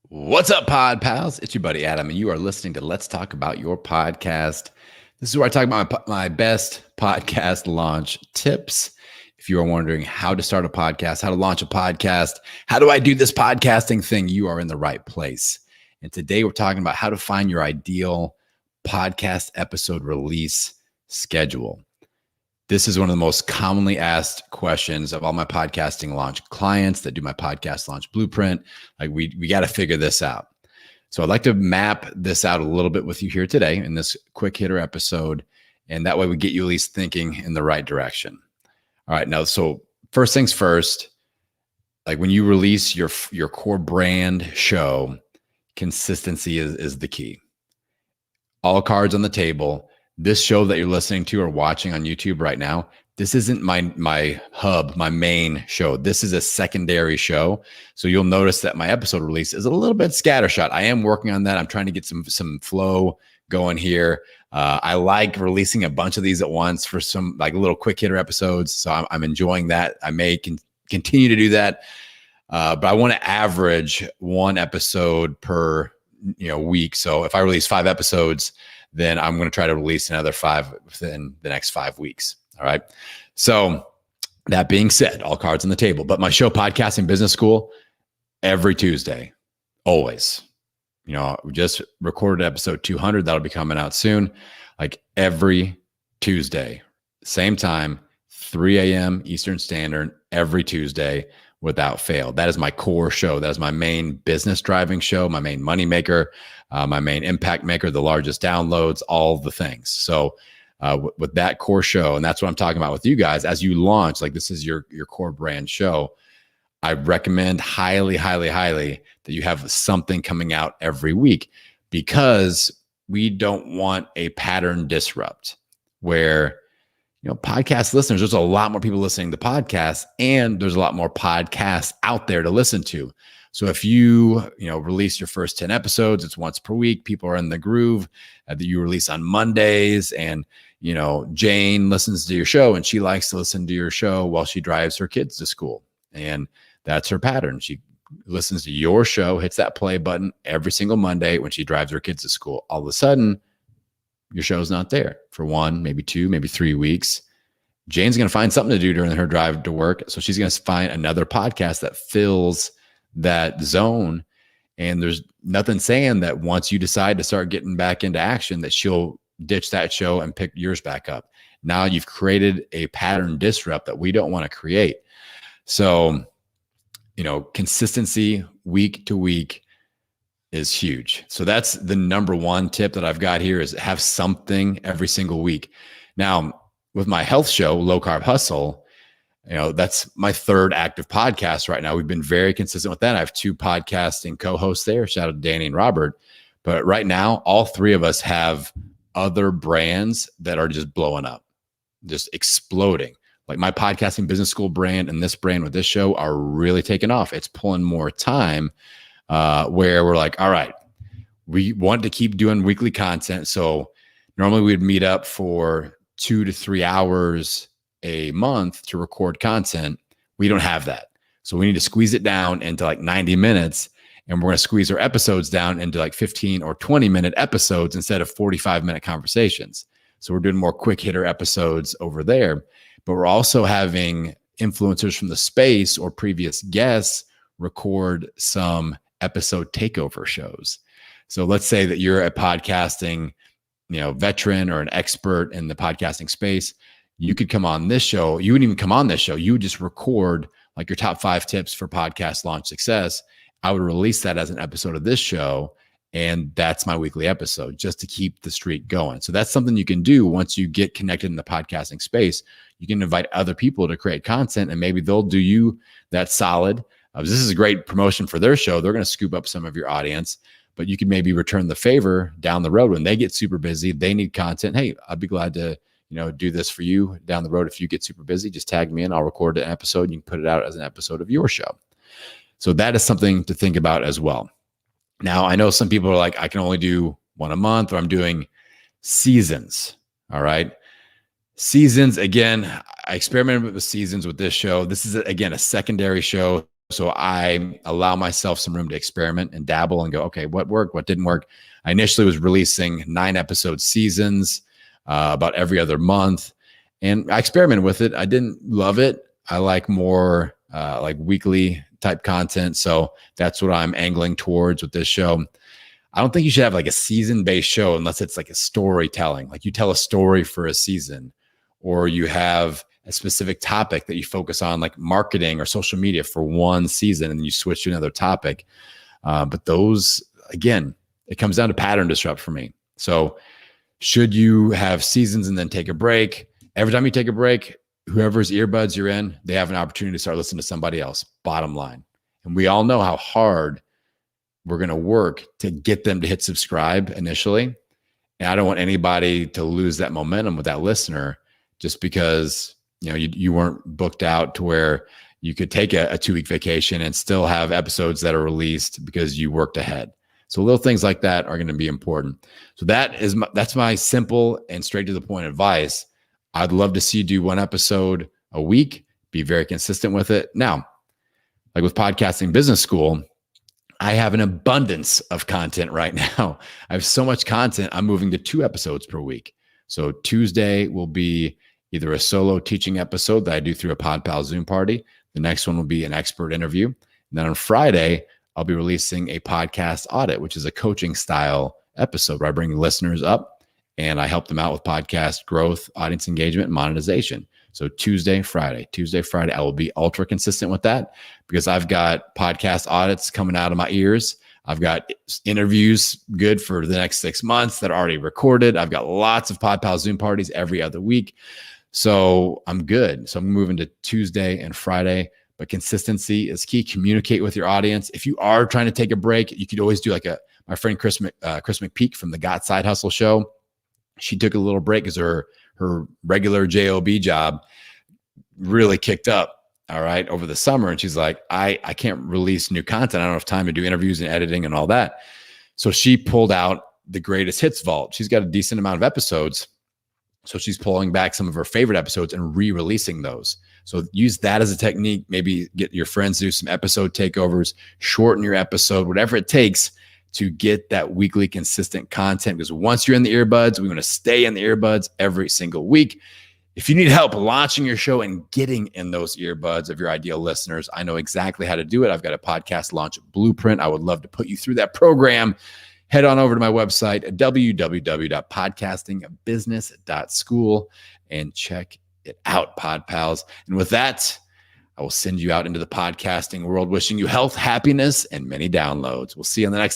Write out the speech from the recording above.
What's up, Pod Pals? It's your buddy Adam, and you are listening to Let's Talk About Your Podcast. This is where I talk about my best podcast launch tips. If you are wondering how to start a podcast, how to launch a podcast, how do I do this podcasting thing, you are in the right place. And today we're talking about how to find your ideal podcast episode release schedule. This is one of the most commonly asked questions of all my podcasting launch clients that do my podcast launch blueprint. Like we got to figure this out. So I'd like to map this out a little bit with you here today in this quick hitter episode. And that way we get you at least thinking in the right direction. All right. Now, so first things first, like when you release your core brand show, consistency is the key. All cards on the table. This show that you're listening to or watching on YouTube right now, this isn't my hub, my main show. This is a secondary show. So you'll notice that my episode release is a little bit scattershot. I am working on that. I'm trying to get some flow going here. I like releasing a bunch of these at once for some like little quick hitter episodes. So I'm enjoying that. I may continue to do that. But I want to average one episode per week. So if I release 5 episodes, then I'm going to try to release another 5 within the next 5 weeks. All right. So that being said, all cards on the table, but my show, Podcasting Business School, every Tuesday, always, we just recorded episode 200. That'll be coming out soon. Like every Tuesday, same time, 3 a.m. Eastern Standard, every Tuesday without fail. That is my core show. That is my main business driving show, my main money maker, my main impact maker, the largest downloads, all the things. So with that core show, and that's what I'm talking about with you guys, as you launch, like this is your core brand show, I recommend highly, highly, highly that you have something coming out every week, because we don't want a pattern disrupt where podcast listeners, there's a lot more people listening to podcasts, and there's a lot more podcasts out there to listen to. So if you release your first 10 episodes, it's once per week. People are in the groove that you release on Mondays, and Jane listens to your show and she likes to listen to your show while she drives her kids to school, and that's her pattern. She listens to your show, hits that play button every single Monday when she drives her kids to school. All of a sudden, your show's not there for 1, maybe 2, maybe 3 weeks. Jane's going to find something to do during her drive to work. So she's going to find another podcast that fills that zone. And there's nothing saying that once you decide to start getting back into action, that she'll ditch that show and pick yours back up. Now you've created a pattern disrupt that we don't want to create. So, consistency week to week is huge. So that's the number one tip that I've got here, is have something every single week. Now, with my health show, Low Carb Hustle, that's my 3rd active podcast right now. We've been very consistent with that. I have 2 podcasting co-hosts there. Shout out to Danny and Robert. But right now, all 3 of us have other brands that are just blowing up, just exploding. Like my Podcasting Business School brand and this brand with this show are really taking off. It's pulling more time. Where we're like, all right, we want to keep doing weekly content. So normally we'd meet up for 2 to 3 hours a month to record content. We don't have that. So we need to squeeze it down into like 90 minutes. And we're going to squeeze our episodes down into like 15 or 20-minute episodes instead of 45-minute conversations. So we're doing more quick hitter episodes over there. But we're also having influencers from the space or previous guests record some episode takeover shows. So let's say that you're a podcasting, veteran or an expert in the podcasting space. You could come on this show. You wouldn't even come on this show. You would just record like your top 5 tips for podcast launch success. I would release that as an episode of this show. And that's my weekly episode, just to keep the streak going. So that's something you can do once you get connected in the podcasting space. You can invite other people to create content, and maybe they'll do you that solid. This is a great promotion for their show. They're going to scoop up some of your audience, but you can maybe return the favor down the road when they get super busy. They need content. Hey, I'd be glad to, do this for you down the road. If you get super busy, just tag me in. I'll record an episode. And you can put it out as an episode of your show. So that is something to think about as well. Now, I know some people are like, I can only do 1 a month, or I'm doing seasons. All right. Seasons, again, I experimented with seasons with this show. This is, again, a secondary show. So I allow myself some room to experiment and dabble and go, okay, what worked, what didn't work. I initially was releasing 9-episode seasons about every other month. And I experimented with it. I didn't love it. I like more like weekly type content. So that's what I'm angling towards with this show. I don't think you should have like a season-based show unless it's like a storytelling. Like you tell a story for a season, or you have a specific topic that you focus on, like marketing or social media for one season, and then you switch to another topic. But those, again, it comes down to pattern disrupt for me. So should you have seasons and then take a break? Every time you take a break, whoever's earbuds you're in, they have an opportunity to start listening to somebody else, bottom line. And we all know how hard we're going to work to get them to hit subscribe initially. And I don't want anybody to lose that momentum with that listener just because you weren't booked out to where you could take a 2-week vacation and still have episodes that are released because you worked ahead. So little things like that are going to be important. So that's my simple and straight to the point advice. I'd love to see you do 1 episode a week, be very consistent with it. Now, like with Podcasting Business School, I have an abundance of content right now. I have so much content, I'm moving to 2 episodes per week. So Tuesday will be either a solo teaching episode that I do through a PodPal Zoom party. The next one will be an expert interview. And then on Friday, I'll be releasing a podcast audit, which is a coaching style episode where I bring listeners up and I help them out with podcast growth, audience engagement, and monetization. So Tuesday, Friday, I will be ultra consistent with that because I've got podcast audits coming out of my ears. I've got interviews good for the next 6 months that are already recorded. I've got lots of PodPal Zoom parties every other week. So I'm good. So I'm moving to Tuesday and Friday, but consistency is key. Communicate with your audience. If you are trying to take a break, you could always do like my friend Chris McPeak from the Got Side Hustle show. She took a little break because her regular JOB job really kicked up, all right, over the summer. And she's like, I can't release new content. I don't have time to do interviews and editing and all that. So she pulled out the greatest hits vault. She's got a decent amount of episodes. So she's pulling back some of her favorite episodes and re-releasing those. So use that as a technique. Maybe get your friends to do some episode takeovers, shorten your episode, whatever it takes to get that weekly consistent content. Because once you're in the earbuds, we want to stay in the earbuds every single week. If you need help launching your show and getting in those earbuds of your ideal listeners, I know exactly how to do it. I've got a podcast launch blueprint. I would love to put you through that program. Head on over to my website at www.podcastingbusiness.school and check it out, Pod Pals. And with that, I will send you out into the podcasting world, wishing you health, happiness, and many downloads. We'll see you on the next episode.